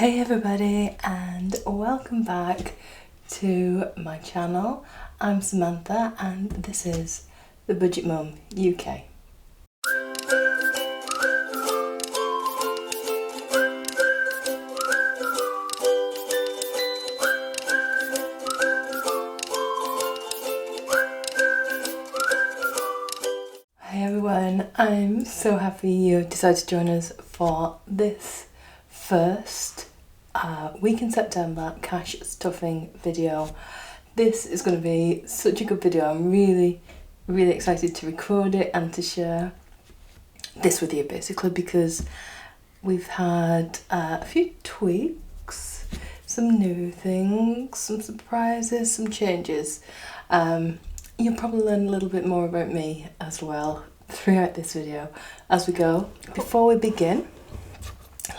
Hey everybody, and welcome back to my channel. I'm Samantha and this is the Budget Mum UK. Hey everyone, I'm so happy you decided to join us for this first week in September cash stuffing video. This is going to be such a good video. I'm really excited to record it and to share this with you, basically because we've had a few tweaks, some new things, some surprises, some changes. You'll probably learn a little bit more about me as well throughout this video as we go. Before we begin,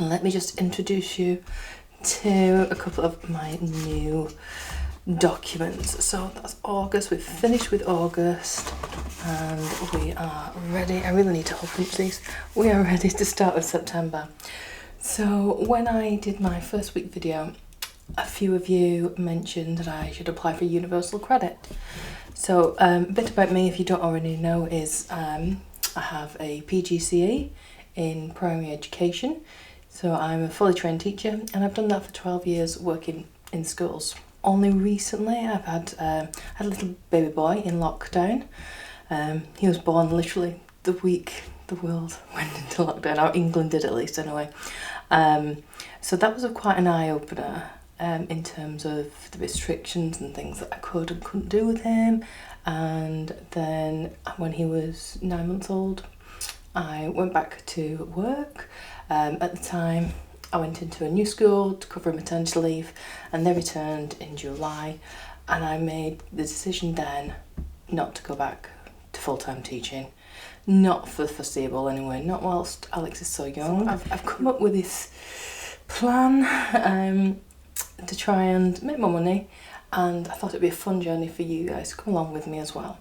let me just introduce you to a couple of my new documents. So that's August. We've finished with August and we are ready. I really need to open these. We are ready to start with September. So when I did my first week video, a few of you mentioned that I should apply for universal credit. So a bit about me, if you don't already know, is I have a PGCE in primary education. So I'm a fully trained teacher and I've done that for 12 years working in schools. Only recently I've had a little baby boy in lockdown. He was born literally the week the world went into lockdown, or England did at least anyway. So that was quite an eye-opener in terms of the restrictions and things that I could and couldn't do with him. And then when he was 9 months old, I went back to work. At the time, I went into a new school to cover maternity leave and they returned in July, and I made the decision then not to go back to full-time teaching, not for the foreseeable anyway, not whilst Alex is so young. So I've come up with this plan to try and make more money, and I thought it'd be a fun journey for you guys to come along with me as well.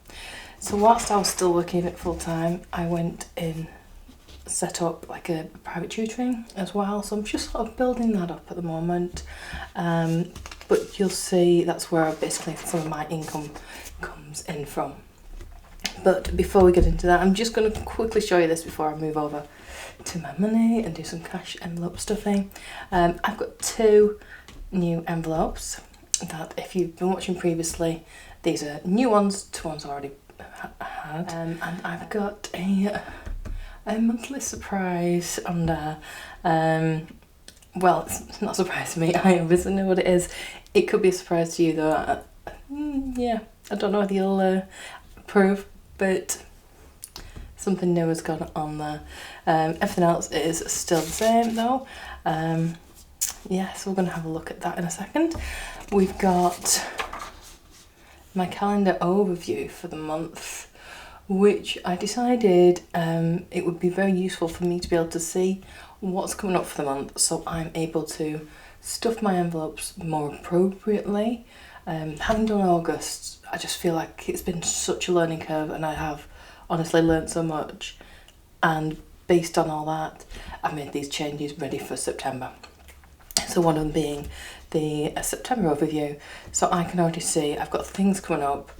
So whilst I was still working at full-time, I went in, set up like a private tutoring as well, so I'm just sort of building that up at the moment, but you'll see that's where basically some of my income comes in from. But before we get into that, I'm just going to quickly show you this before I move over to my money and do some cash envelope stuffing. I've got two new envelopes that, if you've been watching previously, these are new ones, two ones I already had, and I've got a monthly surprise on there. Well, it's not a surprise to me. I obviously know what it is. It could be a surprise to you though. Yeah, I don't know if you'll approve, but something new has gone on there. Everything else is still the same though. Yeah, so we're going to have a look at that in a second. We've got my calendar overview for the month, which I decided it would be very useful for me to be able to see what's coming up for the month, so I'm able to stuff my envelopes more appropriately. Having done August, I just feel like it's been such a learning curve, and I have honestly learned so much, and based on all that, I've made these changes ready for September. So one of them being the September overview, so I can already see I've got things coming up.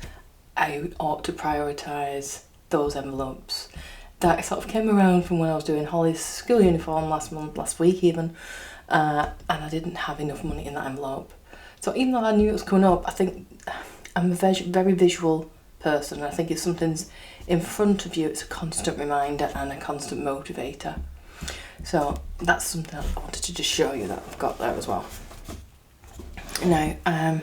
I ought to prioritise those envelopes. That sort of came around from when I was doing Holly's school uniform last week even, and I didn't have enough money in that envelope. So even though I knew it was coming up, I think I'm a very visual person, and I think if something's in front of you, it's a constant reminder and a constant motivator. So that's something I wanted to just show you that I've got there as well. Now,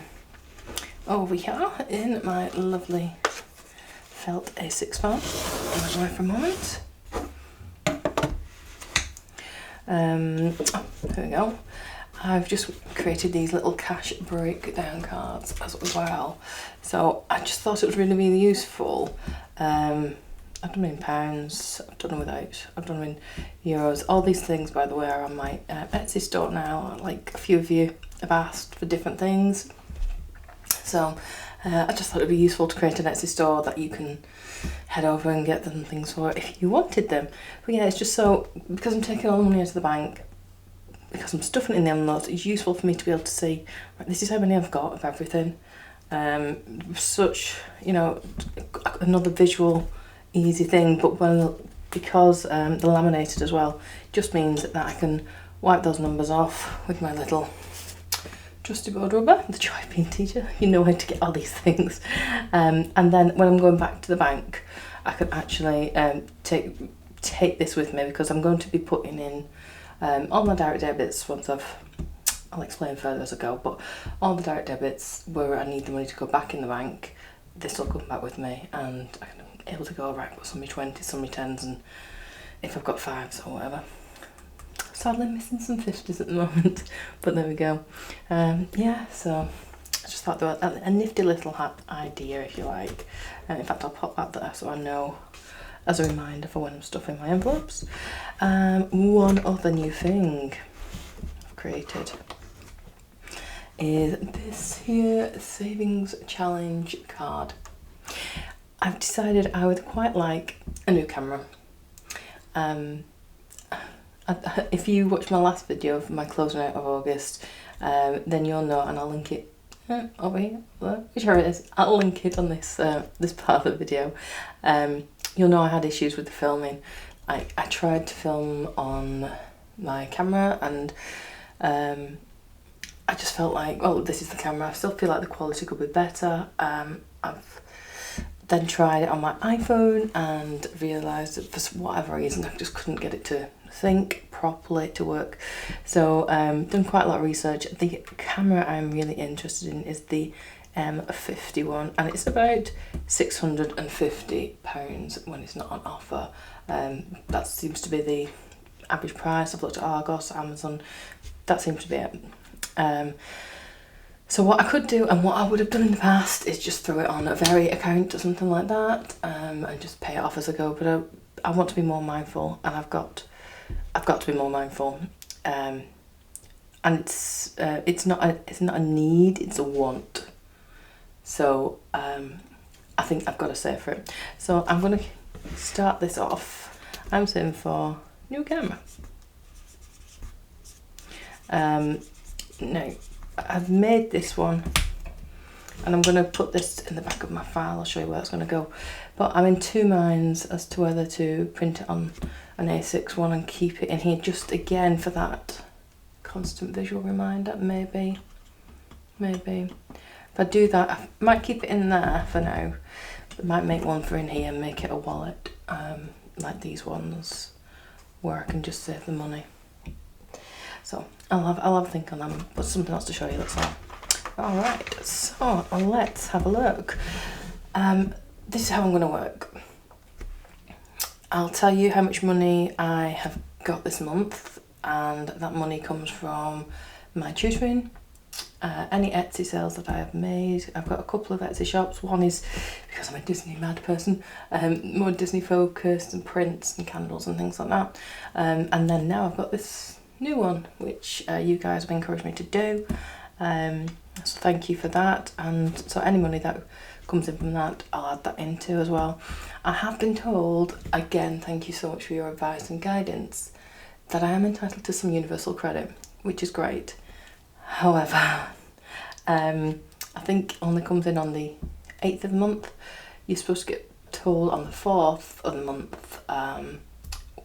over here in my lovely felt A6 file, I'll away for a moment. There we go. I've just created these little cash breakdown cards as well. So I just thought it would really be useful. I've done them in pounds, I've done them without, I've done them in euros. All these things, by the way, are on my Etsy store now. Like a few of you have asked for different things. So I just thought it'd be useful to create an Etsy store that you can head over and get them things for if you wanted them. But yeah, it's just so, because I'm taking all the money out of the bank, because I'm stuffing it in the envelopes, it's useful for me to be able to see, right, this is how many I've got of everything. Such, you know, another visual easy thing, but because they're laminated as well, it just means that I can wipe those numbers off with my little trusty board rubber, the Joy of Being Teacher. You know how to get all these things. And then when I'm going back to the bank, I can actually take this with me, because I'm going to be putting in all my direct debits once I'll explain further as I go, but all the direct debits where I need the money to go back in the bank, this will come back with me, and I'm able to go, right, what's on my 20s, some of my 10s, and if I've got 5s or whatever. Sadly missing some 50s at the moment, but there we go. Yeah, so I just thought that was a nifty little idea, if you like. In fact, I'll pop that there so I know as a reminder for when I'm stuffing my envelopes. One other new thing I've created is this here savings challenge card. I've decided I would quite like a new camera. If you watched my last video of my closing out of August, then you'll know, and I'll link it over here, whichever it is. I'll link it on this this part of the video. You'll know I had issues with the filming. I tried to film on my camera, and I just felt like, well, this is the camera. I still feel like the quality could be better. I've then tried it on my iPhone and realised that for whatever reason I just couldn't get it to think properly, to work. So done quite a lot of research. The camera I'm really interested in is the M51, and it's about £650 when it's not on offer. That seems to be the average price. I've looked at Argos, Amazon, that seems to be it. So what I could do, and what I would have done in the past, is just throw it on a Very account or something like that, and just pay it off as I go. But I want to be more mindful, and I've got to be more mindful. And it's not a need, it's a want. So I think I've got to save for it. So I'm going to start this off. I'm saving for new camera. Now, I've made this one, and I'm going to put this in the back of my file. I'll show you where it's going to go. But I'm in two minds as to whether to print it on an A6 one and keep it in here just again for that constant visual reminder. Maybe. If I do that, I might keep it in there for now. I might make one for in here and make it a wallet, like these ones, where I can just save the money. So I'll have a think on them, but something else to show you, that's all. Alright, so let's have a look. This is how I'm going to work. I'll tell you how much money I have got this month, and that money comes from my tutoring, any Etsy sales that I have made. I've got a couple of Etsy shops. One is, because I'm a Disney mad person, more Disney focused, and prints and candles and things like that. And then now I've got this new one, which you guys have encouraged me to do. So thank you for that. And so any money that comes in from that, I'll add that into as well. I have been told, again, thank you so much for your advice and guidance, that I am entitled to some universal credit, which is great. However, I think only comes in on the 8th of the month. You're supposed to get told on the 4th of the month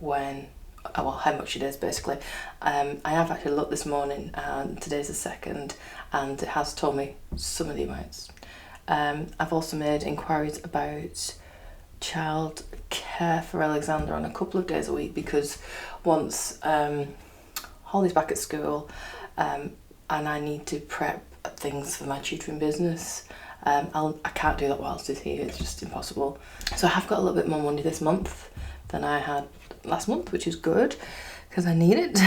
well, how much it is, basically. I have actually looked this morning, and today's the 2nd, and it has told me some of the amounts. I've also made inquiries about child care for Alexander on a couple of days a week, because once Holly's back at school, and I need to prep things for my tutoring business, I can't do that whilst he's here, it's just impossible. So I have got a little bit more money this month than I had last month, which is good, because I need it.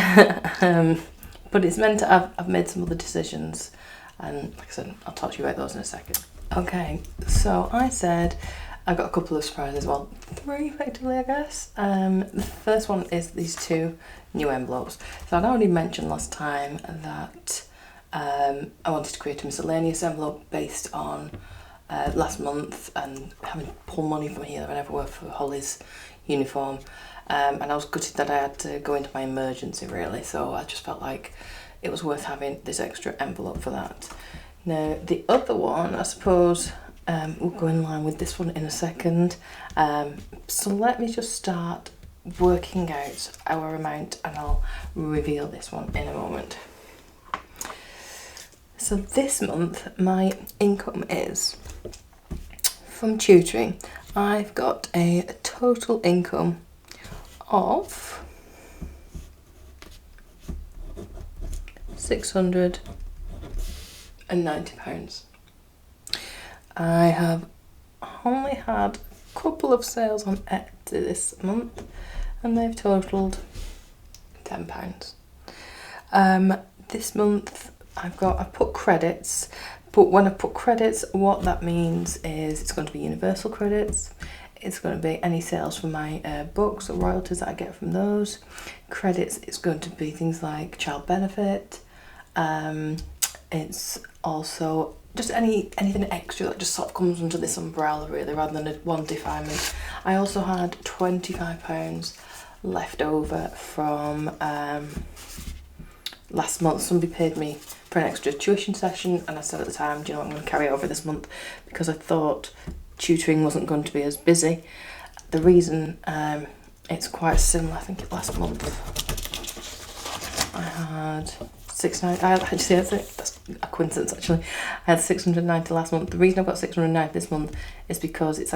But it's meant to, I've made some other decisions, and like I said, I'll talk to you about those in a second. Okay, so I said I got a couple of surprises, well, 3 effectively, I guess. The first one is these 2 new envelopes. So I'd already mentioned last time that I wanted to create a miscellaneous envelope based on last month, and having to pull money from here and everywhere for Holly's uniform, and I was gutted that I had to go into my emergency really, so I just felt like it was worth having this extra envelope for that. Now the other one, I suppose, we'll go in line with this one in a second, so let me just start working out our amount and I'll reveal this one in a moment. So this month my income is from tutoring. I've got a total income of £690. I have only had a couple of sales on Etsy this month and they've totaled £10. This month I've put credits, but when I put credits, what that means is it's going to be universal credits, it's going to be any sales from my books or royalties that I get from those. Credits, it's going to be things like child benefit, it's also just anything extra that just sort of comes under this umbrella really, rather than one definement. I also had £25 left over from last month. Somebody paid me for an extra tuition session and I said at the time, do you know what, I'm going to carry it over this month because I thought tutoring wasn't going to be as busy. The reason it's quite similar, I think last month I had that's a coincidence actually. I had 690 last month. The reason I've got 690 this month is because it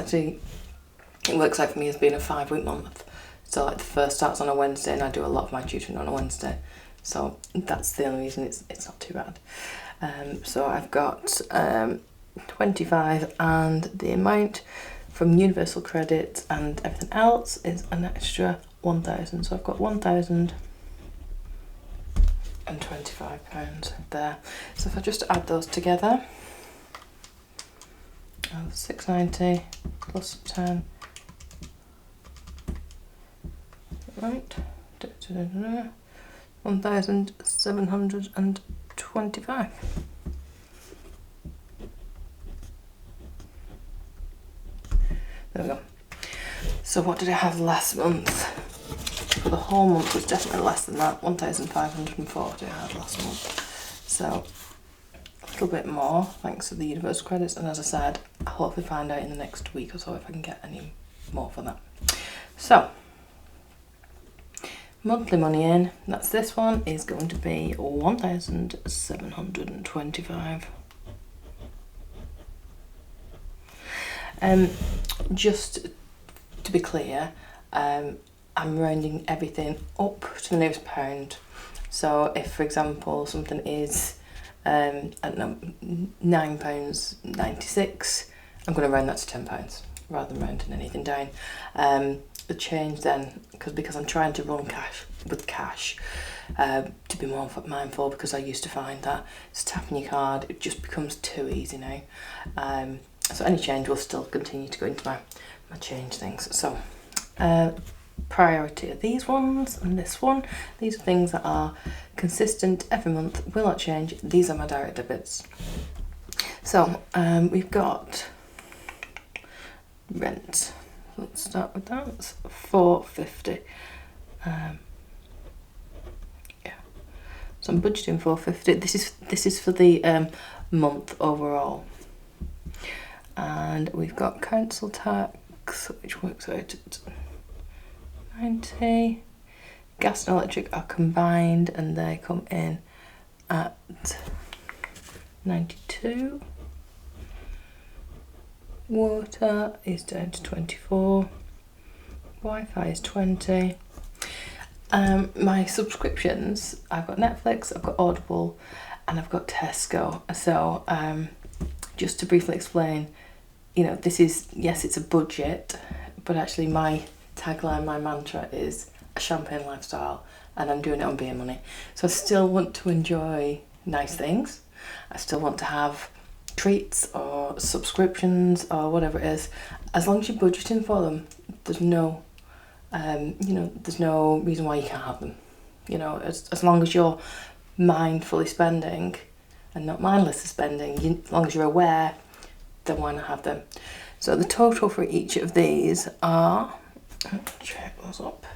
works out for me as being a 5-week month. So like the first starts on a Wednesday and I do a lot of my tutoring on a Wednesday. So that's the only reason it's not too bad. So I've got 25 and the amount from universal credit and everything else is an extra 1,000. So I've got £1,025 there. So if I just add those together, 690 plus 10, right, 1,725. There we go. So what did I have last month? For the whole month was definitely less than that. 1,540 I had last month. So a little bit more thanks to the universal credits, and as I said, I'll hopefully find out in the next week or so if I can get any more for that. So monthly money in, that's this one, is going to be 1,725. Just to be clear, I'm rounding everything up to the nearest pound. So if, for example, something is I don't know, £9.96, I'm going to round that to £10 rather than rounding anything down. The change then, because I'm trying to run with cash, to be more mindful, because I used to find that just tapping your card, it just becomes too easy now. So any change will still continue to go into my change things. So priority are these ones and this one. These are things that are consistent every month, will not change. These are my direct debits. So we've got rent. Let's start with that. It's £450. Yeah. So I'm budgeting £450. This is for the month overall. And we've got council tax, which works out at 90. Gas and electric are combined and they come in at 92. Water is down to 24. Wi-Fi is 20. My subscriptions, I've got Netflix, I've got Audible, and I've got Tesco. So just to briefly explain, you know, this is, yes, it's a budget, but actually my tagline, my mantra is a champagne lifestyle, and I'm doing it on beer money. So I still want to enjoy nice things. I still want to have treats or subscriptions or whatever it is. As long as you're budgeting for them, there's no there's no reason why you can't have them. You know, as long as you're mindfully spending and not mindlessly spending, as long as you're aware, then why not have them? So the total for each of these are check those up.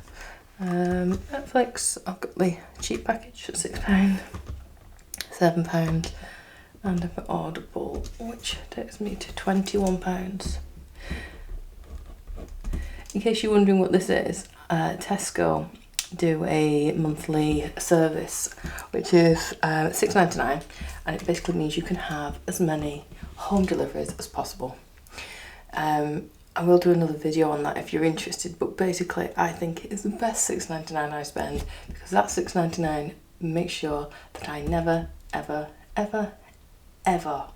Netflix, I've got the cheap package for £6, £7, and I've got Audible, which takes me to £21. In case you're wondering what this is, Tesco do a monthly service, which is £6.99, and it basically means you can have as many home deliveries as possible. I will do another video on that if you're interested, but basically I think it's the best £6.99 I spend, because that £6.99 makes sure that I never, ever, ever, ever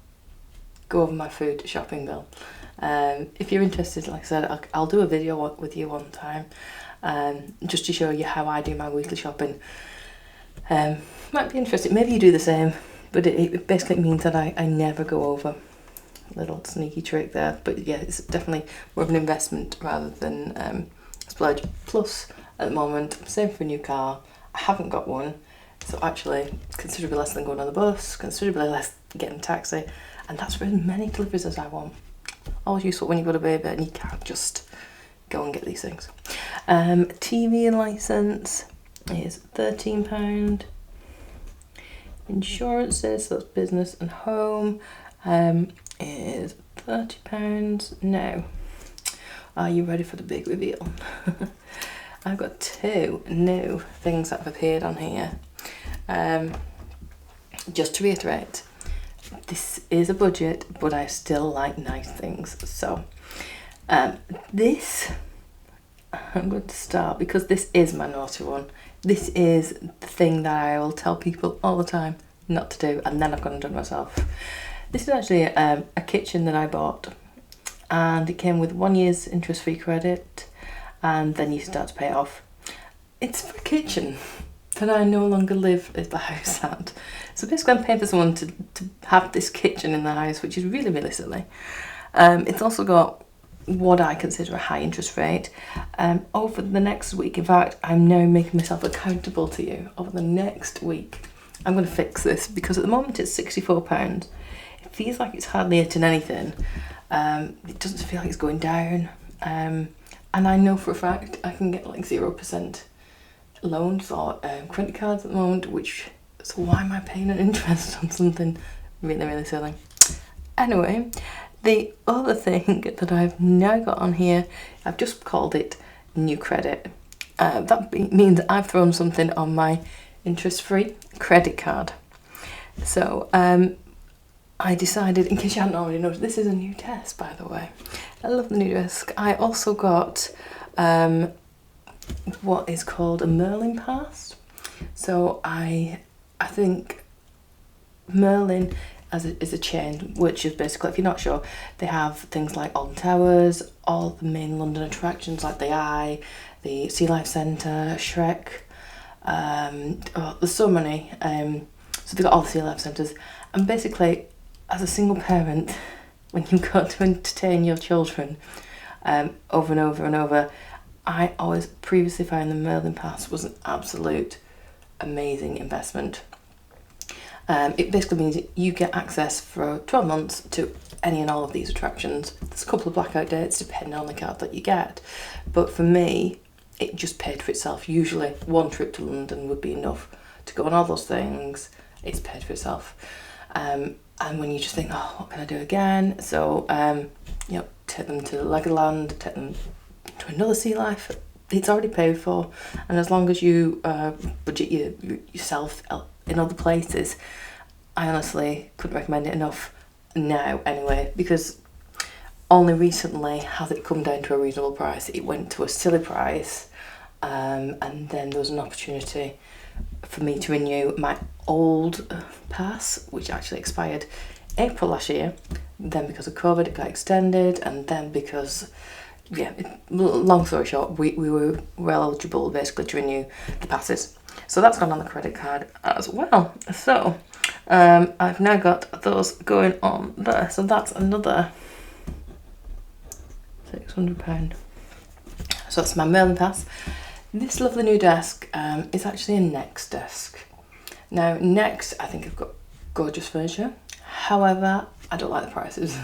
go over my food shopping bill. If you're interested, like I said, I'll do a video with you one time, just to show you how I do my weekly shopping. Might be interesting. Maybe you do the same, but it basically means that I never go over. Little sneaky trick there, but yeah, it's definitely more of an investment rather than splurge. Plus, at the moment, I'm saving for a new car. I haven't got one, so actually considerably less than going on the bus, considerably less getting a taxi, and that's for as many deliveries as I want. Always useful when you've got a baby and you can't just go and get these things. TV license is £13. Insurances, so that's business and home, is £30. Now, are you ready for the big reveal? I've got 2 new things that have appeared on here. Just to reiterate, this is a budget, but I still like nice things. So, this, I'm going to start because this is my naughty one. This is the thing that I will tell people all the time not to do, and then I've gone and done it myself. This is actually a kitchen that I bought, and it came with 1 year's interest-free credit, and then you start to pay it off. It's for a kitchen that I no longer live at the house at. So basically I'm paying for someone to have this kitchen in the house, which is really, really silly. It's also got what I consider a high interest rate. Over the next week, in fact, I'm now making myself accountable to you. Over the next week, I'm going to fix this, because at the moment it's £64. It feels like it's hardly hitting anything. It doesn't feel like it's going down. And I know for a fact I can get like 0% loans or credit cards at the moment, so why am I paying an interest on something really, really silly? Anyway, the other thing that I've now got on here, I've just called it new credit. That means I've thrown something on my interest-free credit card. So I decided, in case you hadn't already noticed, this is a new desk, by the way. I love the new desk. I also got what is called a Merlin Pass. So I think Merlin is a chain, which is basically, if you're not sure, they have things like Alton Towers, all the main London attractions like the Eye, the Sea Life Centre, Shrek. There's so many. So they've got all the Sea Life Centres, and basically, as a single parent, when you go to entertain your children over and over and over, I always previously found the Merlin Pass was an absolute amazing investment. It basically means you get access for 12 months to any and all of these attractions. There's a couple of blackout dates depending on the card that you get, but for me it just paid for itself. Usually one trip to London would be enough to go on all those things. It's paid for itself. And when you just think, oh, what can I do again? So take them to Legoland, take them to another Sea Life. It's already paid for, and as long as you budget yourself in other places, I honestly couldn't recommend it enough now anyway, because only recently has it come down to a reasonable price. It went to a silly price, and then there was an opportunity for me to renew my old pass, which actually expired April last year. Then because of COVID it got extended, and then because, long story short, we were well eligible basically to renew the passes. So that's gone on the credit card as well. So I've now got those going on there. So that's another £600. So that's my Merlin Pass. This lovely new desk is actually a Next desk. Now Next, I think, have got gorgeous furniture. However, I don't like the prices.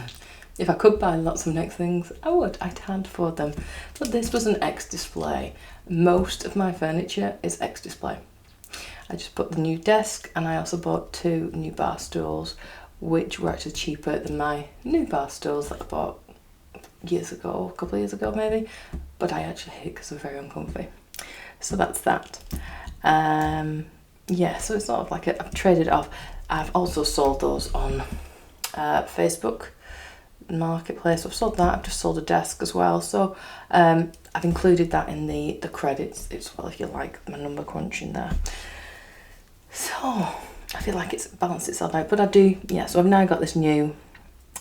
If I could buy lots of next things, I would. I can't afford them. But this was an ex-display. Most of my furniture is ex-display. I just bought the new desk, and I also bought 2 new bar stools, which were actually cheaper than my new bar stools that I bought years ago, a couple of years ago maybe. But I actually hate it because they're very uncomfy. So that's that. Yeah, so it's sort of like I've traded it off. I've also sold those on Facebook Marketplace. I've sold that. I've just sold a desk as well. So I've included that in the credits as well, if you like my number crunching there. So I feel like it's balanced itself out. But I do, yeah, so I've now got this new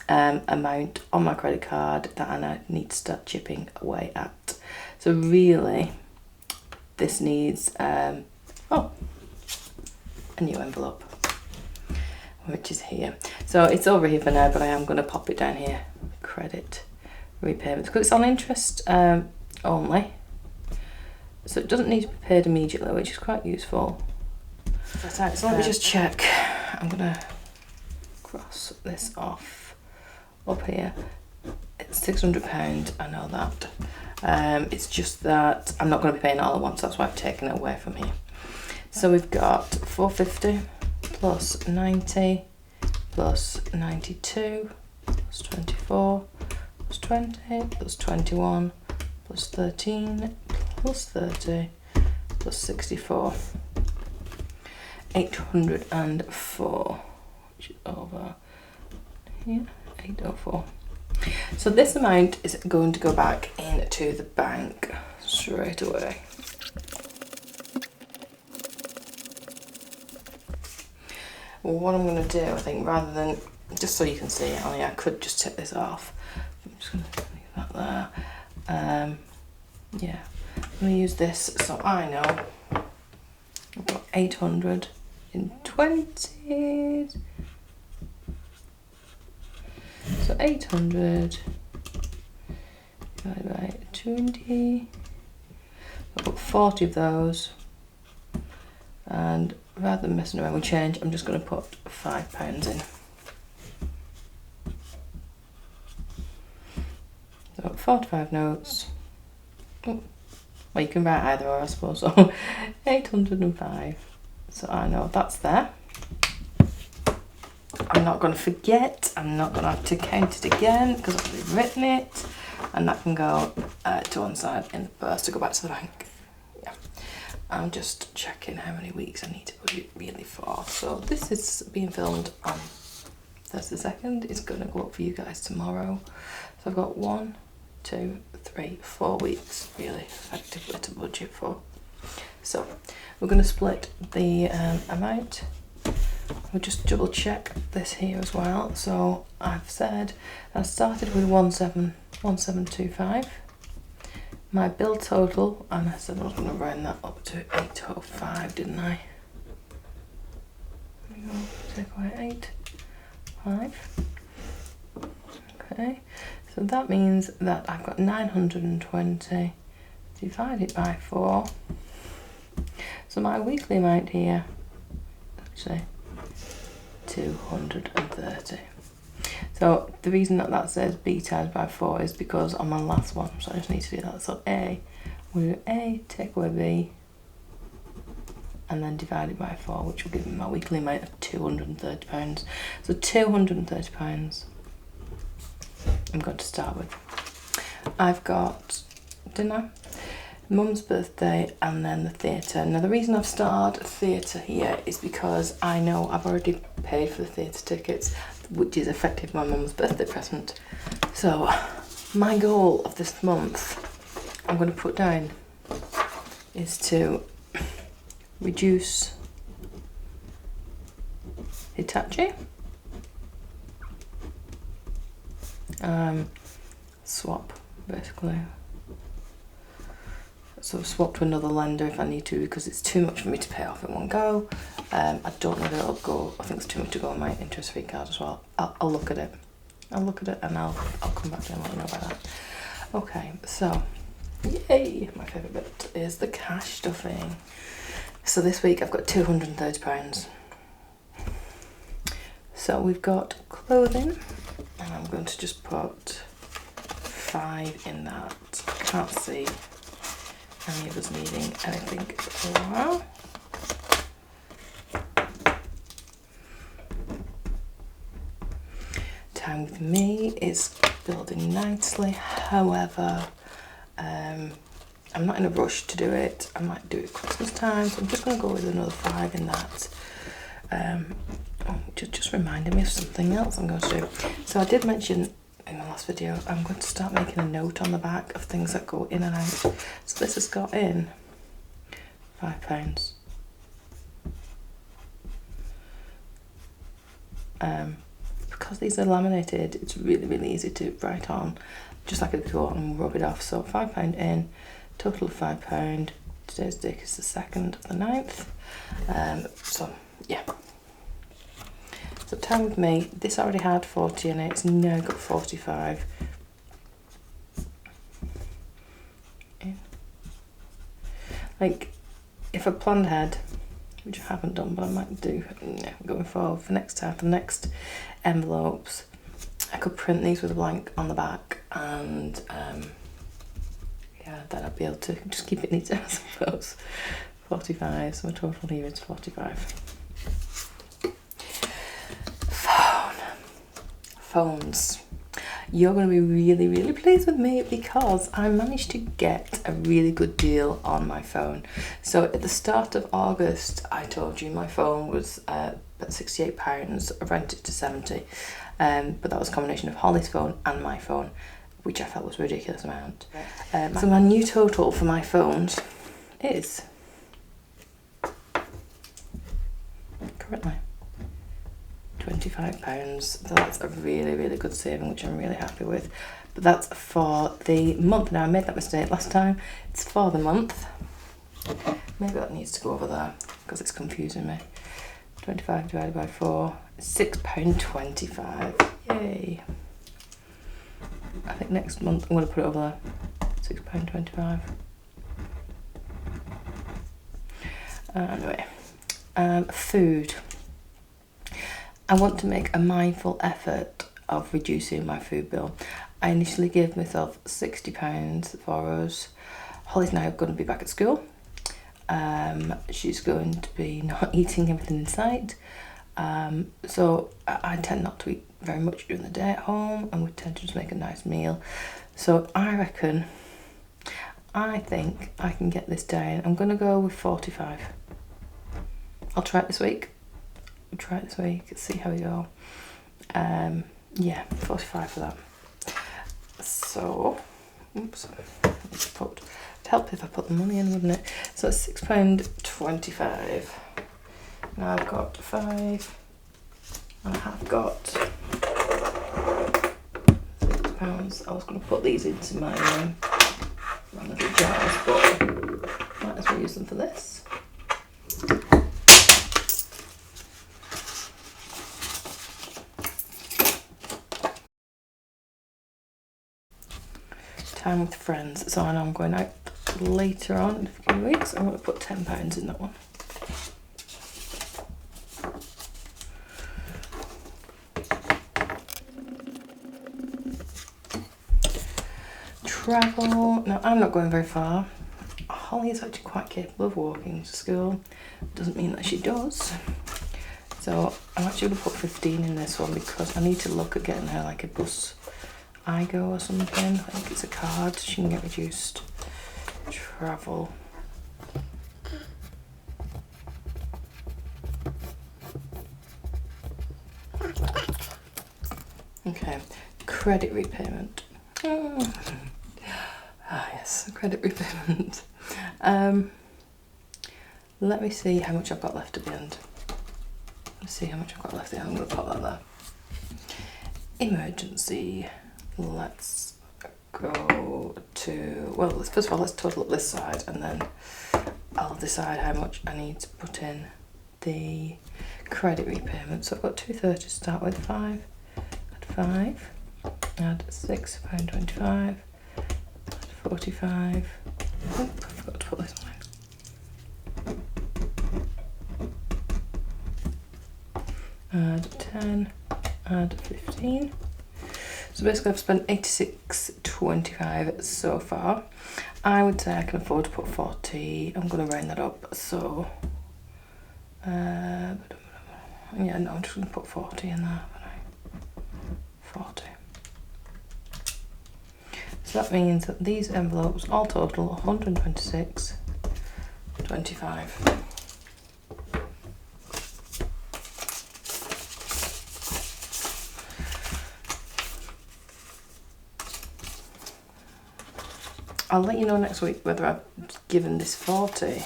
amount on my credit card that I now need to start chipping away at. So really, this needs, a new envelope, which is here. So it's over here for now, but I am going to pop it down here. Credit repayments, because it's on interest only. So it doesn't need to be paid immediately, which is quite useful. So let me just check. I'm going to cross this off up here. It's £600, I know that. It's just that I'm not going to be paying it all at once, that's why I've taken it away from here. So we've got 450 plus 90 plus 92 plus 24 plus 20 plus 21 plus 13 plus 30 plus 64. 804, which is over here, 804. So this amount is going to go back into the bank straight away. Well, what I'm going to do, I think, rather than, just so you can see it, I could just take this off. I'm just going to leave that there. Yeah, I'm going to use this so I know I've got 800 in 20s. So 800 divided by 20. I've got 40 of those. And rather than messing around with change, I'm just going to put £5 in. So 45 notes. Oh, well, you can write either or, I suppose. So 805. So I know that's there. I'm not going to forget. I'm not going to have to count it again because I've already written it. And that can go to one side in the purse to go back to the bank. Yeah. I'm just checking how many weeks I need to put it really for. So this is being filmed on Thursday 2nd. It's going to go up for you guys tomorrow. So I've got 1, 2, 3, 4 weeks really effectively to budget for. So we're going to split the amount. We'll just double check this here as well. So I've said I started with 1725. My bill total, and I said I was going to round that up to 805, didn't I? There we go. Take away 8, 5. Okay, so that means that I've got 920 divided by 4. So my weekly amount here, actually, 230. So the reason that that says B times by 4 is because on my last one, so I just need to do that. So A, we'll do A, take away B, and then divide it by 4, which will give me my weekly amount of £230. So £230 I'm going to start with. I've got dinner, Mum's birthday, and then the theatre. Now the reason I've started theatre here is because I know I've already paid for the theatre tickets, which is effective my mum's birthday present. So my goal of this month, I'm going to put down, is to reduce Hitachi, swap basically. So swap to another lender if I need to, because it's too much for me to pay off in one go. I don't know that it'll go. I think it's too much to go on my interest-free card as well. I'll look at it. I'll look at it and I'll come back to you and let you know about that. Okay, so yay! My favourite bit is the cash stuffing. So this week I've got £230. So we've got clothing, and I'm going to just put 5 in that. I can't see any of us needing anything for a while. Time with me is building nicely. However, I'm not in a rush to do it. I might do it Christmas time, so I'm just going to go with another 5 in that. Just reminded me of something else I'm going to do. So I did mention in the last video, I'm going to start making a note on the back of things that go in and out. So this has got in £5. Because these are laminated, it's really, really easy to write on, just like a quote, and rub it off. So £5 in, total of £5. Today's date is the 2nd of the 9th. So yeah. So time with me, this already had 40 in it, it's now got 45. In. Like, if I planned ahead, which I haven't done, but I might do going forward for next time, for the next envelopes, I could print these with a blank on the back, and yeah, then I'd be able to just keep it neat, I suppose. 45, so my total here is 45. Phones. You're going to be really, really pleased with me because I managed to get a really good deal on my phone. So at the start of August, I told you my phone was about £68. I rented it to 70, but that was a combination of Holly's phone and my phone, which I felt was a ridiculous amount. So my new total for my phones is currently £25. So that's a really, really good saving, which I'm really happy with. But that's for the month. Now I made that mistake last time. It's for the month. Maybe that needs to go over there because it's confusing me. 25 divided by 4 is £6.25. Yay. I think next month I'm going to put it over there. £6.25. Anyway, food. I want to make a mindful effort of reducing my food bill. I initially gave myself £60 for us. Holly's now going to be back at school. She's going to be not eating everything in sight. So I tend not to eat very much during the day at home, and we tend to just make a nice meal. So I think I can get this down. I'm going to go with 45. I'll try it this week. Try it this week, see how we go. Yeah, 45 for that. So, oops, it'd help if I put the money in, wouldn't it? So it's £6.25. Now I've got 5, and I have got £6. I was going to put these into my little jars, but might as well use them for this. Time with friends. So I know I'm going out later on in a few weeks. I'm going to put £10 in that one. Travel. Now I'm not going very far. Holly is actually quite capable of walking to school. Doesn't mean that she does. So I'm actually going to put 15 in this one because I need to look at getting her like a bus IGO or something. I think it's a card. She can get reduced travel. Okay, credit repayment. Yes, credit repayment. Let me see how much I've got left at the end. Let's see how much I've got left there. I'm going to pop that there. Emergency. Let's go to, well, first of all, let's total up this side, and then I'll decide how much I need to put in the credit repayment. So I've got 230 to start with. 5, add 5, add £6.25, add 45. Oh, I forgot to put this one in. Add 10, add 15. So basically I've spent £86.25 so far. I would say I can afford to put 40. I'm going to round that up, so yeah, no, I'm just going to put 40 in there. 40. So that means that these envelopes all total 126.25. I'll let you know next week whether I've given this 40.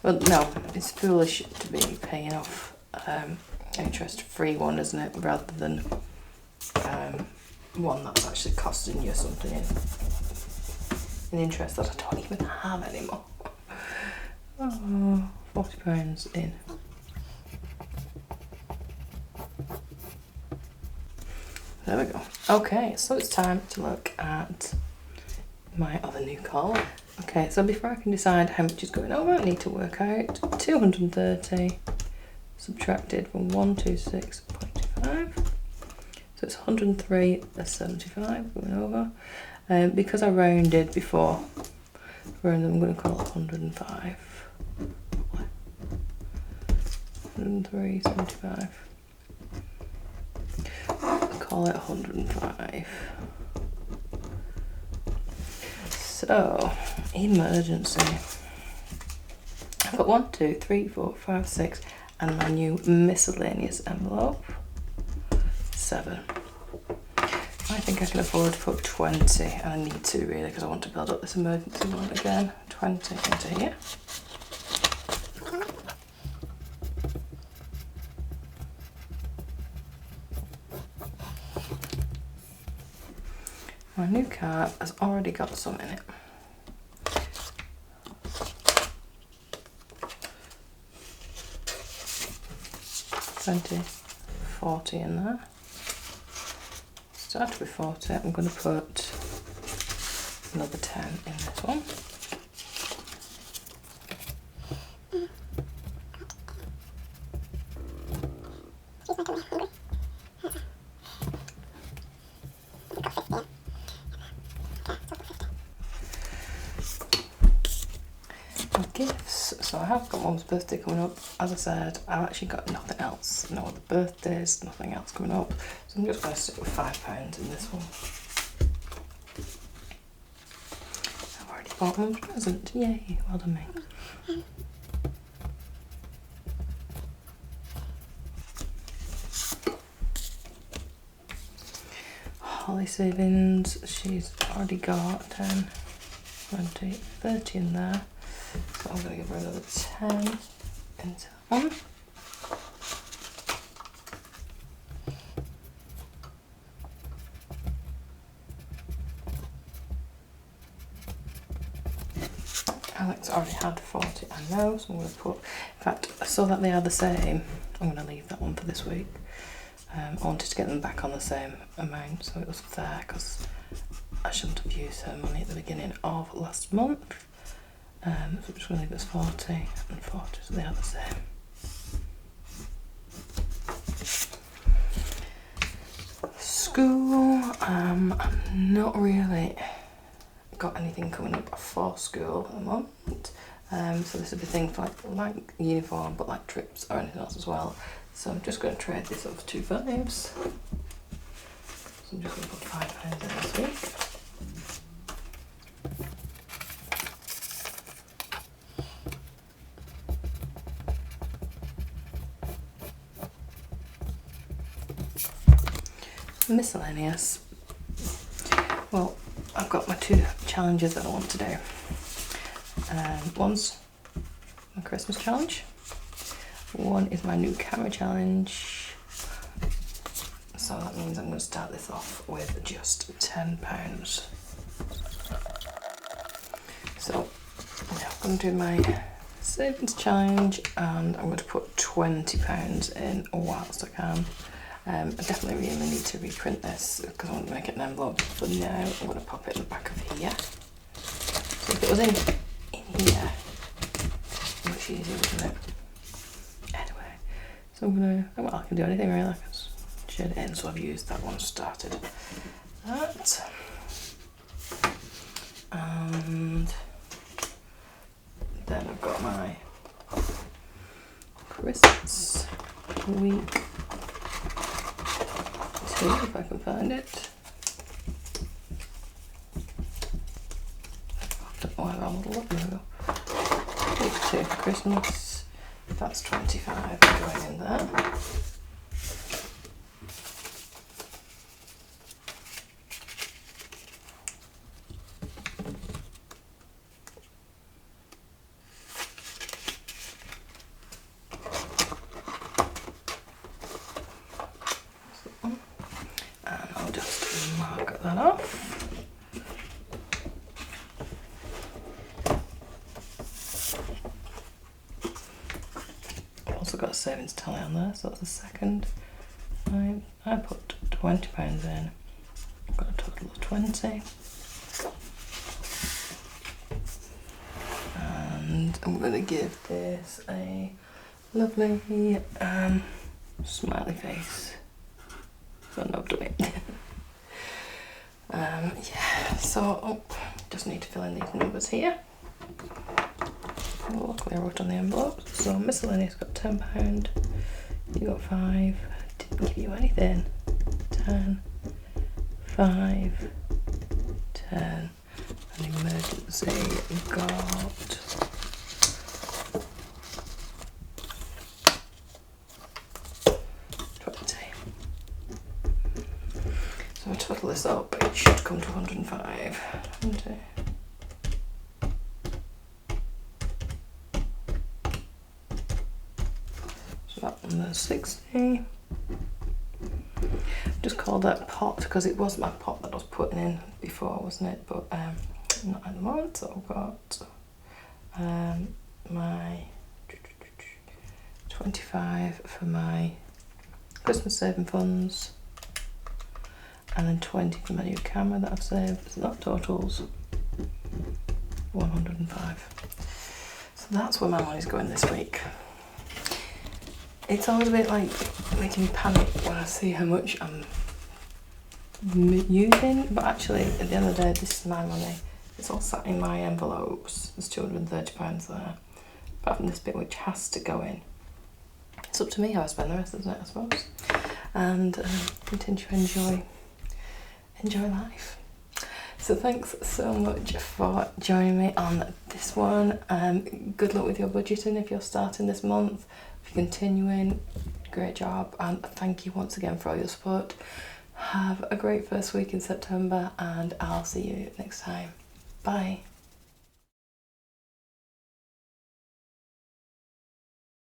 Well, no, it's foolish to be paying off interest-free one, isn't it? Rather than one that's actually costing you something in interest that I don't even have anymore. Oh, £40 in. There we go. Okay, so it's time to look at my other new call. Okay, so before I can decide how much is going over, I need to work out 230 subtracted from 126.25. So it's 103.75 going over. Because I rounded before, I'm going to call it 105. 103.75. Call it 105. So, emergency. I've got 1, 2, 3, 4, 5, 6, and my new miscellaneous envelope. 7. I think I can afford to put 20, and I need to really because I want to build up this emergency one again. 20 into here. My new card has already got some in it. 20, 40 in there. Start with 40. I'm going to put another 10 in this one. Gifts. So I have got Mum's birthday coming up. As I said, I've actually got nothing else. No other birthdays, nothing else coming up. So I'm just going to stick with £5 in this one. I've already bought Mum's present. Yay, well done me. Holly savings, she's already got 10, 20, 30 in there. So I'm going to give her another 10 into that one. Alex already had 40, I know, so I'm going to put, in fact, so that they are the same, I'm going to leave that one for this week. I wanted to get them back on the same amount so it was fair because I shouldn't have used her money at the beginning of last month. So I'm just going to leave this 40 and 40 so they are the same. School, I'm not really got anything coming up for school at the moment. So this would be things like uniform, but like trips or anything else as well. So I'm just going to trade this up for 2 5s. So I'm just going to put £5 in this week. Miscellaneous. Well, I've got my 2 challenges that I want to do. One's my Christmas challenge. One is my new camera challenge. So that means I'm going to start this off with just £10. So yeah, I'm going to do my savings challenge and I'm going to put £20 in whilst I can. I definitely really need to reprint this because I want to make it an envelope. For now, I'm going to pop it in the back of here. So if it was in here, much easier, wouldn't it? Anyway, so I'm going to, well, I can do anything really. I can budget in, so I've used that one, started that. And then I've got my Christmas week 2, if I can find it. I don't know where I'm looking to go. Week 2 for Christmas. That's 25 going in there. And I'll just mark that off. I've also got a savings tally on there, so that's the second time. I put £20 in. I've got a total of 20. And I'm going to give this a lovely smiley face. So no doing. Yeah, so just need to fill in these numbers here. Luckily I wrote on the envelope. So miscellaneous got £10, you got 5, didn't give you anything. 10, 5, 10, and emergency got So I total this up, it should come to 105. 20. So that one there's 60. Just call that pot because it was my pot that I was putting in before, wasn't it? But not at the moment. So I've got my 25 for my Christmas saving funds, and then 20 for my new camera that I've saved. So that totals 105. So that's where my money's going this week. It's always a bit like making me panic when I see how much I'm using, but actually at the end of the day this is my money. It's all sat in my envelopes. There's £230 there, apart from this bit which has to go in. It's up to me how I spend the rest of the night, I suppose, and continue to enjoy life. So thanks so much for joining me on this one. Good luck with your budgeting if you're starting this month. If you're continuing, great job, and thank you once again for all your support. Have a great first week in September, and I'll see you next time. Bye.